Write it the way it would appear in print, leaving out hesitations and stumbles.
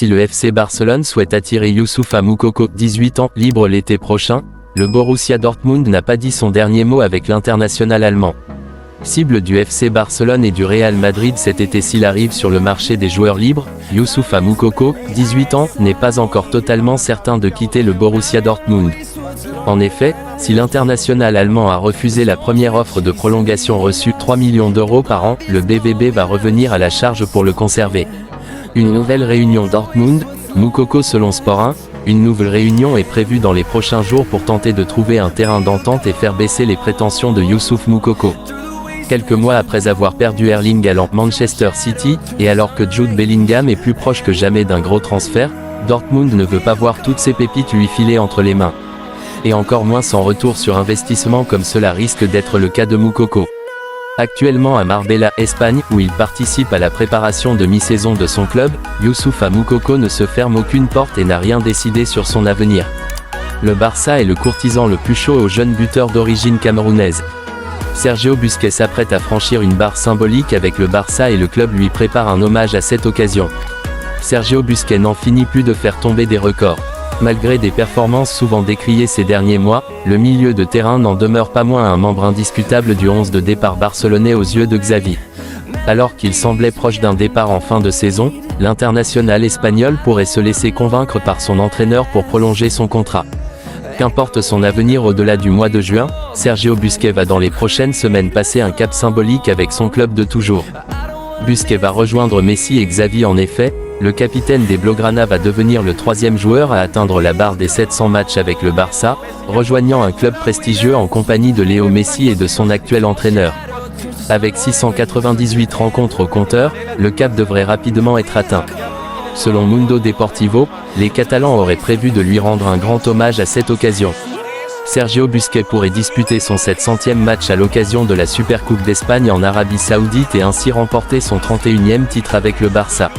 Si le FC Barcelone souhaite attirer Youssoupha Moukoko, 18 ans, libre l'été prochain, le Borussia Dortmund n'a pas dit son dernier mot avec l'international allemand. Cible du FC Barcelone et du Real Madrid cet été s'il arrive sur le marché des joueurs libres, Youssoupha Moukoko, 18 ans, n'est pas encore totalement certain de quitter le Borussia Dortmund. En effet, si l'international allemand a refusé la première offre de prolongation reçue 3 millions d'euros par an, le BVB va revenir à la charge pour le conserver. Une nouvelle réunion Dortmund, Moukoko selon Sport 1, une nouvelle réunion est prévue dans les prochains jours pour tenter de trouver un terrain d'entente et faire baisser les prétentions de Youssoupha Moukoko. Quelques mois après avoir perdu Erling Haaland Manchester City, et alors que Jude Bellingham est plus proche que jamais d'un gros transfert, Dortmund ne veut pas voir toutes ses pépites lui filer entre les mains. Et encore moins sans retour sur investissement comme cela risque d'être le cas de Moukoko. Actuellement à Marbella, Espagne, où il participe à la préparation de mi-saison de son club, Youssoupha Moukoko ne se ferme aucune porte et n'a rien décidé sur son avenir. Le Barça est le courtisan le plus chaud au jeune buteur d'origine camerounaise. Sergio Busquets s'apprête à franchir une barre symbolique avec le Barça et le club lui prépare un hommage à cette occasion. Sergio Busquets n'en finit plus de faire tomber des records. Malgré des performances souvent décriées ces derniers mois, le milieu de terrain n'en demeure pas moins un membre indiscutable du 11 de départ barcelonais aux yeux de Xavi. Alors qu'il semblait proche d'un départ en fin de saison, l'international espagnol pourrait se laisser convaincre par son entraîneur pour prolonger son contrat. Qu'importe son avenir au-delà du mois de juin, Sergio Busquets va dans les prochaines semaines passer un cap symbolique avec son club de toujours. Busquets va rejoindre Messi et Xavi en effet, le capitaine des Blaugrana va devenir le troisième joueur à atteindre la barre des 700 matchs avec le Barça, rejoignant un club prestigieux en compagnie de Léo Messi et de son actuel entraîneur. Avec 698 rencontres au compteur, le cap devrait rapidement être atteint. Selon Mundo Deportivo, les Catalans auraient prévu de lui rendre un grand hommage à cette occasion. Sergio Busquets pourrait disputer son 700e match à l'occasion de la Supercoupe d'Espagne en Arabie Saoudite et ainsi remporter son 31e titre avec le Barça.